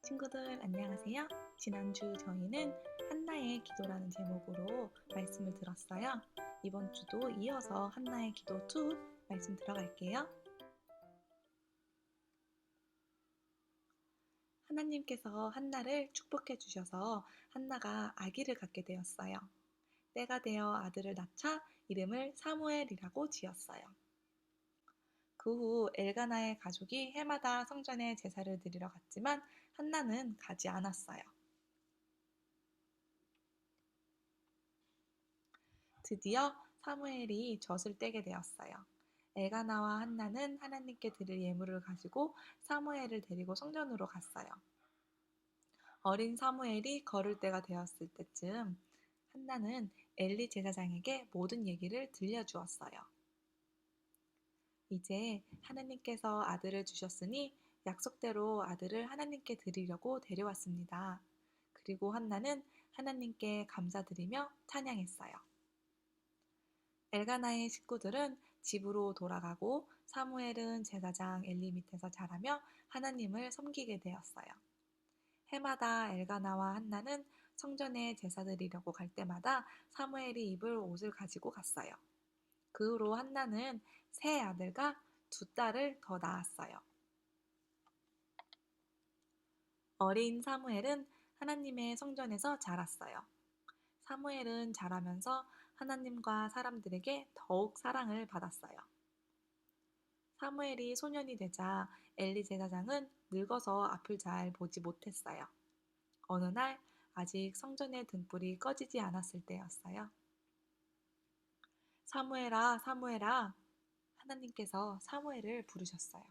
친구들 안녕하세요. 지난주 저희는 한나의 기도라는 제목으로 말씀을 들었어요. 이번 주도 이어서 한나의 기도 2 말씀 들어갈게요. 하나님께서 한나를 축복해 주셔서 한나가 아기를 갖게 되었어요. 때가 되어 아들을 낳자 이름을 사무엘이라고 지었어요. 그 후 엘가나의 가족이 해마다 성전에 제사를 드리러 갔지만 한나는 가지 않았어요. 드디어 사무엘이 젖을 떼게 되었어요. 엘가나와 한나는 하나님께 드릴 예물을 가지고 사무엘을 데리고 성전으로 갔어요. 어린 사무엘이 걸을 때가 되었을 때쯤 한나는 엘리 제사장에게 모든 얘기를 들려주었어요. 이제 하나님께서 아들을 주셨으니 약속대로 아들을 하나님께 드리려고 데려왔습니다. 그리고 한나는 하나님께 감사드리며 찬양했어요. 엘가나의 식구들은 집으로 돌아가고 사무엘은 제사장 엘리 밑에서 자라며 하나님을 섬기게 되었어요. 해마다 엘가나와 한나는 성전에 제사 드리려고 갈 때마다 사무엘이 입을 옷을 가지고 갔어요. 그 후로 한나는 세 아들과 두 딸을 더 낳았어요. 어린 사무엘은 하나님의 성전에서 자랐어요. 사무엘은 자라면서 하나님과 사람들에게 더욱 사랑을 받았어요. 사무엘이 소년이 되자 엘리 제사장은 늙어서 앞을 잘 보지 못했어요. 어느 날 아직 성전의 등불이 꺼지지 않았을 때였어요. 사무엘아, 사무엘아, 하나님께서 사무엘을 부르셨어요.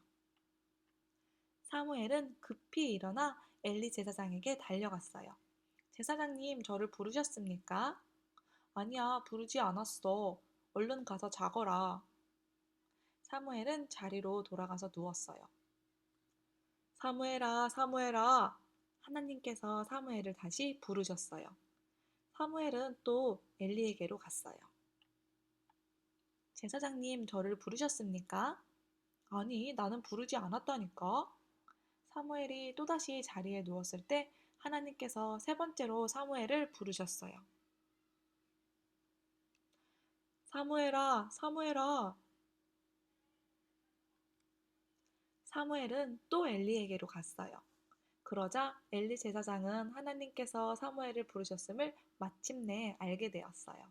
사무엘은 급히 일어나 엘리 제사장에게 달려갔어요. 제사장님, 저를 부르셨습니까? 아니야, 부르지 않았어. 얼른 가서 자거라. 사무엘은 자리로 돌아가서 누웠어요. 사무엘아, 사무엘아, 하나님께서 사무엘을 다시 부르셨어요. 사무엘은 또 엘리에게로 갔어요. 제사장님, 저를 부르셨습니까? 아니, 나는 부르지 않았다니까. 사무엘이 또다시 자리에 누웠을 때 하나님께서 세 번째로 사무엘을 부르셨어요. 사무엘아, 사무엘아. 사무엘은 또 엘리에게로 갔어요. 그러자 엘리 제사장은 하나님께서 사무엘을 부르셨음을 마침내 알게 되었어요.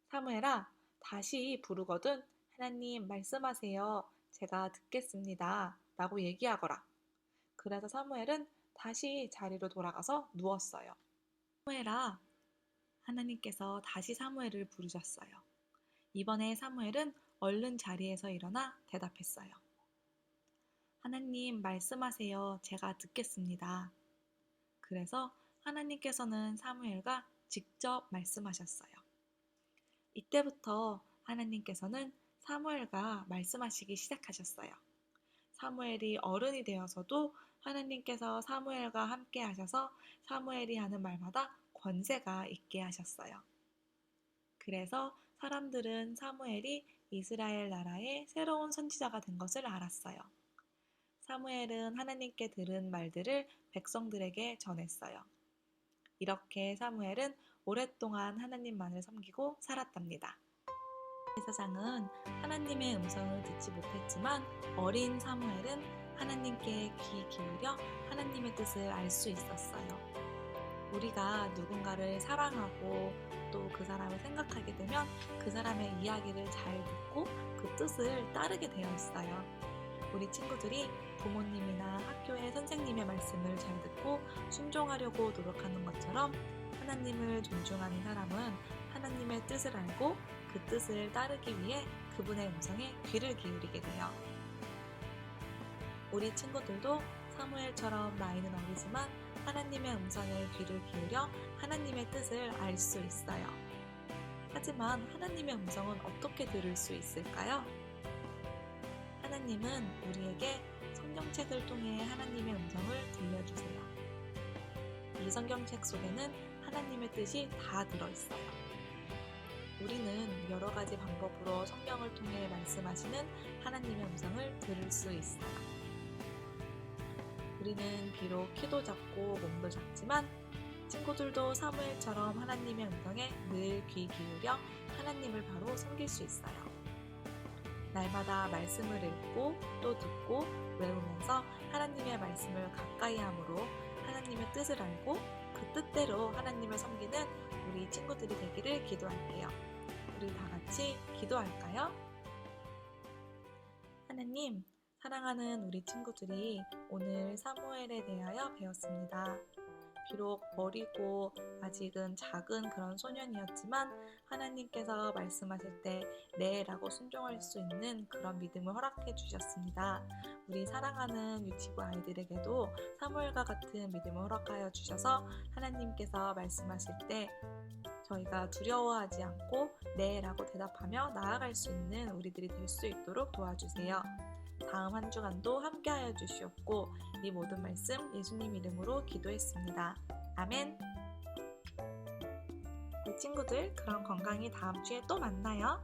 사무엘아, 다시 부르거든 하나님 말씀하세요. 제가 듣겠습니다. 라고 얘기하거라. 그래서 사무엘은 다시 자리로 돌아가서 누웠어요. 사무엘아, 하나님께서 다시 사무엘을 부르셨어요. 이번에 사무엘은 얼른 자리에서 일어나 대답했어요. 하나님 말씀하세요. 제가 듣겠습니다. 그래서 하나님께서는 사무엘과 직접 말씀하셨어요. 이때부터 하나님께서는 사무엘과 말씀하시기 시작하셨어요. 사무엘이 어른이 되어서도 하나님께서 사무엘과 함께 하셔서 사무엘이 하는 말마다 권세가 있게 하셨어요. 그래서 사람들은 사무엘이 이스라엘 나라의 새로운 선지자가 된 것을 알았어요. 사무엘은 하나님께 들은 말들을 백성들에게 전했어요. 이렇게 사무엘은 오랫동안 하나님만을 섬기고 살았답니다. 제사장은 하나님의 음성을 듣지 못했지만 어린 사무엘은 하나님께 귀 기울여 하나님의 뜻을 알 수 있었어요. 우리가 누군가를 사랑하고 또 그 사람을 생각하게 되면 그 사람의 이야기를 잘 듣고 그 뜻을 따르게 되어 있어요. 우리 친구들이 부모님이나 학교의 선생님의 말씀을 잘 듣고 순종하려고 노력하는 것처럼 하나님을 존중하는 사람은 하나님의 뜻을 알고 그 뜻을 따르기 위해 그분의 음성에 귀를 기울이게 돼요. 우리 친구들도 사무엘처럼 나이는 어리지만 하나님의 음성에 귀를 기울여 하나님의 뜻을 알 수 있어요. 하지만 하나님의 음성은 어떻게 들을 수 있을까요? 하나님은 우리에게 성경책을 통해 하나님의 음성을 들려주세요. 이 성경책 속에는 하나님의 뜻이 다 들어있어요. 우리는 여러 가지 방법으로 성경을 통해 말씀하시는 하나님의 음성을 들을 수 있어요. 우리는 비록 키도 작고 몸도 작지만 친구들도 사무엘처럼 하나님의 음성에 늘 귀 기울여 하나님을 바로 섬길 수 있어요. 날마다 말씀을 읽고 또 듣고 외우면서 하나님의 말씀을 가까이 함으로 하나님의 뜻을 알고 그 뜻대로 하나님을 섬기는 우리 친구들이 되기를 기도할게요. 우리 다 같이 기도할까요? 하나님, 사랑하는 우리 친구들이 오늘 사무엘에 대하여 배웠습니다. 비록 어리고 아직은 작은 그런 소년이었지만 하나님께서 말씀하실 때 네 라고 순종할 수 있는 그런 믿음을 허락해 주셨습니다. 우리 사랑하는 유치부 아이들에게도 사무엘과 같은 믿음을 허락하여 주셔서 하나님께서 말씀하실 때 저희가 두려워하지 않고 네 라고 대답하며 나아갈 수 있는 우리들이 될 수 있도록 도와주세요. 다음 한 주간도 함께하여 주시옵고 이 모든 말씀 예수님 이름으로 기도했습니다. 아멘. 우리 친구들, 그럼 건강히 다음 주에 또 만나요.